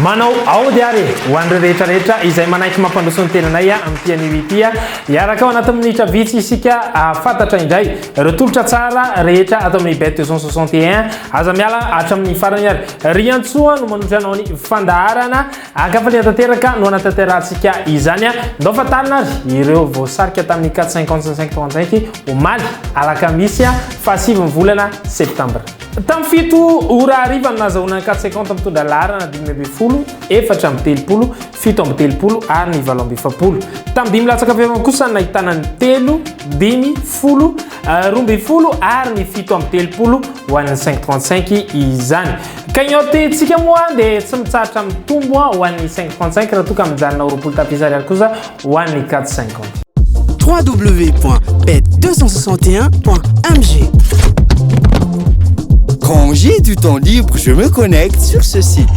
manao aody ary ho an'ireo rehetrarehetra izay manaiky mampandroso ny tenanay amin'ny pianivitya iaraka ao anaty minitra vitsy isika fantatra indray ireo tolotra tsara rehetra atao amin'ny bet 261 aza miala hatramin'ny farany ary riantsoa no manotra anao ny fandaharana akafalia tanteraka no anatanterantsika izany ndao fatalina ary ireo voasarika tamin'ny 45535 omaly alakamisy fahasivy volana septambra tam fito ora ariva nazahona 450 mitondra laharana 570 efatra amby telopolo fito amby telopolo ary ny valo amby efapolo tam dimy latsaka fevana kosa nahitana ny telo dimy folo roamby folo ary ny fito amby telopolo ho an'ny 535 izany cagnotte tsika moa dia tsy mitsaratra mitombo ho an'ny 535 raha toka mijanona roapolo tapisary ary kosa ho an'ny 450 www.bet261.mg. Quand j'ai du temps libre, je me connecte sur ce site.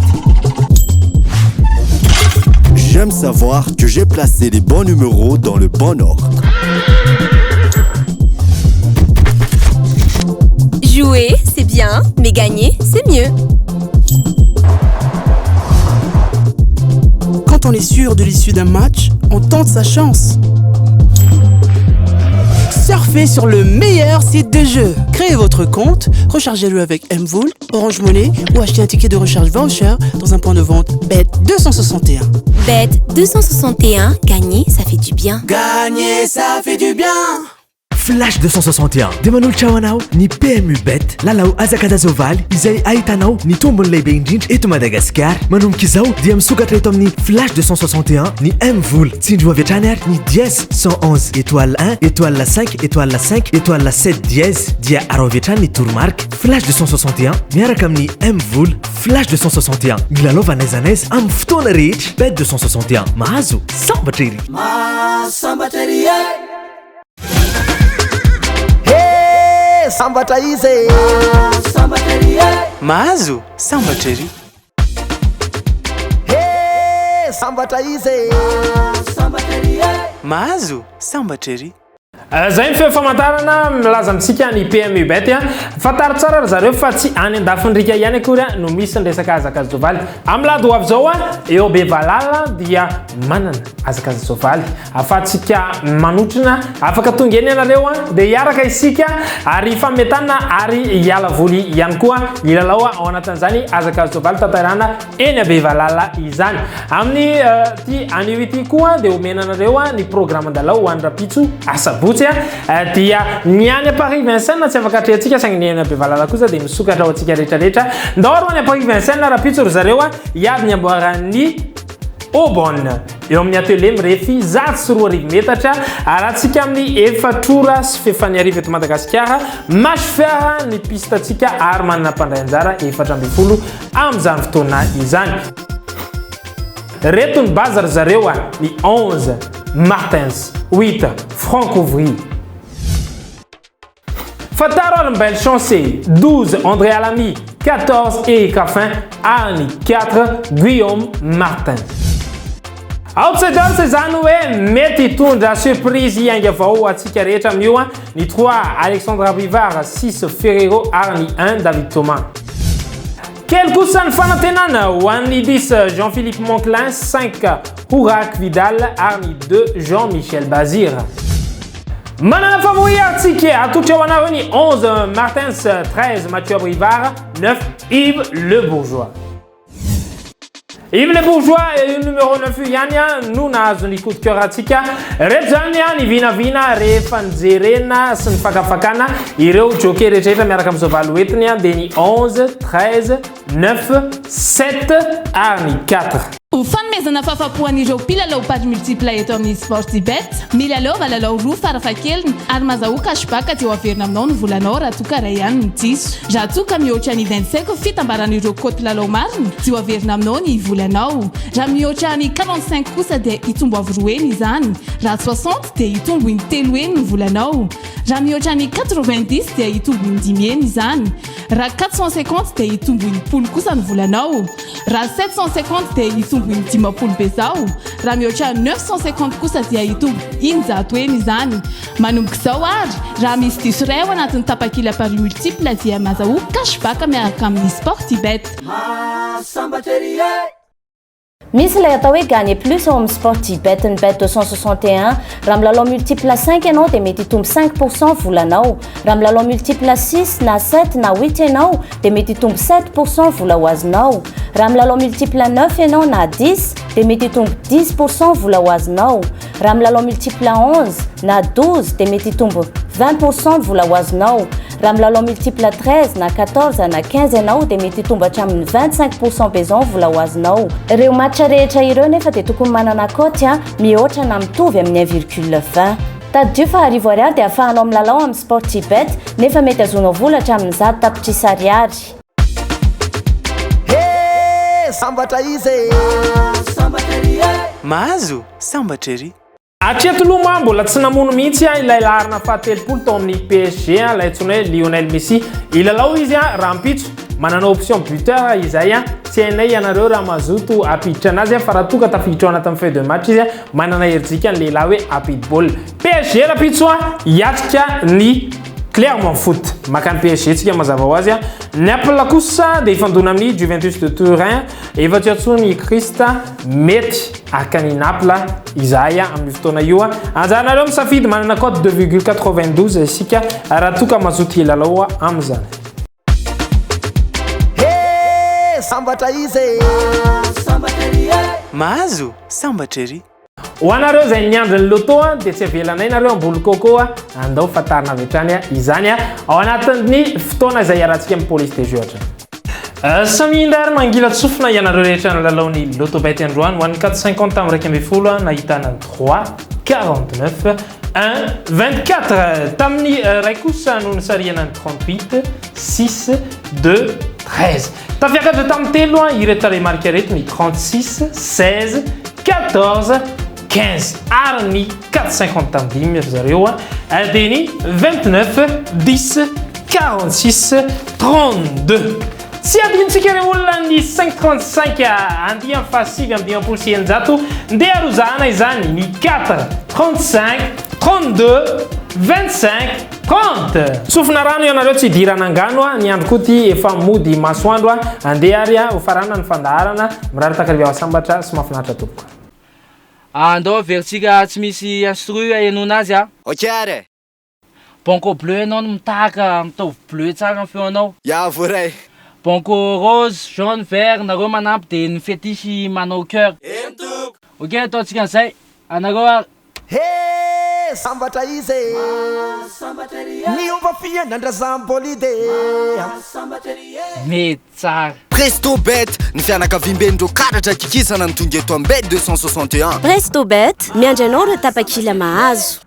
J'aime savoir que j'ai placé les bons numéros dans le bon ordre. Jouer, c'est bien, mais gagner, c'est mieux. Quand on est sûr de l'issue d'un match, on tente sa chance. Surfez sur le meilleur site de jeu. Créez votre compte, rechargez-le avec Mvool, Orange Money ou achetez un ticket de recharge voucher dans un point de vente Bet261. Bet261, gagner, ça fait du bien. Gagner, ça fait du bien. Flash 261 dia manolotra anao ny PMU Bet lalao azakadazovaly izay ahitanao ny tombony lehibe indrindra eto Madagasikara manomboka izao dia misokatra eto amin'ny Flash 261 ny Mvool tsindro avy hatrany ary ny dièse 111 étoile 1 étoile 5 étoile 5 étoile 7 dièse dia aro avy hatrany ny tourmarque Flash 261 miaraka amin'ny Mvool Flash 261 milalova n'aiza n'aiza amin'ny fotoana rehetra Bet 261 mahazo sambatra ery sambatra izy mahazo sambatra ery sambatra izy mahazo sambatra ery zay ny famantarana milaza amintsika ny PMU Bet fantaro tsara ry zareo fa tsy any andafindrika ihany akory no misy ny resaka azakazazovaly amin'ny lady ho avy zao eo be valala dia manana azakazazovaly afatsika manotrina afaka tonga eny ianareo dia hiaraka isika ary fametana ary hiala voly ihany koa ilalao ao anatin'izany azakazazovaly tantarana eny abe valala izany amin'ny ty anio ity koa dia omenanareo ny programme andalao ho an'ny rapitso asabotsy dia niany Paris Vincennes tsy afaka atrehantsika saingy ny eny be valala kosa dia misokatra ao antsika rehetrarehetra ndao any Paris Vincennes rapitso ry zareo hiady ny amboaran'ny Aubonne eo amin'ny atelier mirefy 104 metatra arahantsika amin'ny efatrora sy fefany arivo eto Madagasikara masofera ny piste atsika ary manana mpandray anjara 720 amin'izany fotoana izany reto ny bazy ry zareo ny 11 Martens 8 Francouvry Fataro Belle Chancé 12 André Alamy 14 Eric Raffin ary 4 Guillaume Martin Outsiders izany hoe mety hitondra surprise ianga avao atsika rehetra amin'io ny 3 Alexandre Abivard 6 Ferrero ary ny 1 David Thomas Quel kosa ny fanantenana ho an'ny 10 Jean-Philippe Monclin 5 Hourac Vidal ary ny 2 Jean-Michel Bazir manana favori atsika atolotra ho anareo ny 11 Martens 13 Mathieu Abrivard 9 Yves Le Bourgeois Yves Le Bourgeois io numéro 9 ihany no nahazo ny coup de cœur atsika reto zany ny vinavina rehefa nijerena sy ny fakafakana ireo joker rehetrarehetra miaraka amin'izao valo entiny dia ny 11 13 9 7 ary ny 4 Ho fanomezana fahafapoan'ireo mpilalao pady multipla eto amin'ny Sportybet, milalao valalao roa farafahakeliny ary mahazo cashback aty averina aminao ny volanao raha toa karaha ihany ny diso. Raha toa ka mihoatra ny 25 fitambaran'ireo koty lalao mariny dia averina aminao ny volanao. Raha mihoatra ny 45 kosa dia hitombo avy roa eny izany. Raha 60 dia hitombo ny telo eny ny volanao. Raha mihoatra ny 90 dia hitombo ny 10 eny izany. Raha 450 dia hitombo ny 10 kosa ny volanao. Raha 750 dia hitombo ny 10 be zao. Raha mihoatra 950 kosa dia hitombo injato eny izany. Manomboka izao ary raha misy diso iray ao anatin'ny tapakila pari multiple dia mahazo cashback miaraka amin'ny Sportybet. Misy ilay atao hoe gagner plus ao amin'ny Sportibet ny bet 261 raha milalao multiple 5 ianao dia mety hitombo 5% volanao, raha milalao multiple 6 na 7 na 8 ianao dia mety hitombo 7% vola ho azonao, raha milalao multiple 9 ianao na 10 dia mety hitombo 10% vola ho azonao, raha milalao multiple 11 na 12 dia mety hitombo 20% vola ho azonao, raha milalao multiple 13 na 14 na 15 ianao dia mety hitombo hatramin'ny 25% bezon vola ho azonao. Ireo match rehetra ireo nefa dia tokony manana cote mihoatra na mitovy amin'ny 1,20. Taddio fa arivo ariary dia ahafahanao milalao amin'ny Sportibet nefa mety azonao vola hatramin'ny 10 tapitrisa ariary. Sambatra izy mahazo sambatra ery. Atretoloha mbola tsy namono mihitsy ilay larina fahatelopolo tao amin'ny PSG ilay antsoina hoe Lionel Messi. Ilalao izy raha mpitso manana option buteur izay tsy hainay ianareo raha mazoto apiditra anazy fa raha toka tafiditra ao anatin'ny feuille de match izy manana herijika ny lehilahy hoe apid ball. PSG raha mpitso hiatrika ny Clermont Foot makany PSG tsika mazava ho azy. Naples kosa dia ifandona amin'ny Juventus de Turin efa tsy antsony Krista mety akany Naples izay amin'ny fotoana io. Anjaranareo misafidy manana cote 2,92 isika raha toka mazoto ilalao amin'izany. Sambatra izy mahazo sambatra ery. Ho anareo zay niandry ny loto dia tsy avelanay nareo ambolo coco andao fatarina avy hatrany izany ao anatin'ny fotoana izay iarahantsika amin'ny police de jeu hatrany. Samy indray mangila tsofina ianareo rehetra ny lalaon'ny loto bet androany ho an'ny 450 amin'ny raika ambin'ny folo nahitana 3 49 1 24 tamin'ny ray kosa no nisariana 38 6 2 13 tafiakatra tamin'ny telo ireto remarika reto ny 36 16 14 15 ary ny 450 tamin'ny 5 zareo dia ny 29 10 46 32 tsy adintsika ireo olona ny 535 andia amin'ny fahasivy amin'ny dimampolo sy eninjato ndeha arozahana izany ny 4 35 32 25 30. Sofina rano ianareo tsy idirana angano ny andro koty efa mody masoandro andeha ary ho farana ny fandaharana mirary takariva sambatra sy mahafinaritra tompoko. Andao vertsika tsy misy instru ianona azy ok are bonko bleu ianao no mitahaka mitovy bleu tsara ny feonao ya voray bonko rose jaune vert nareo manampy dia ny fetisy manao cœur ok ataontsika an'izay anareo sambatra izy niomba nandrazam-bolide mety tsara. Presto Bet ny fianakaviam-benindreo karatra kikisana ny tonga eto am-bet 261. Presto Bet miandry anao ireo tapakila mahazo.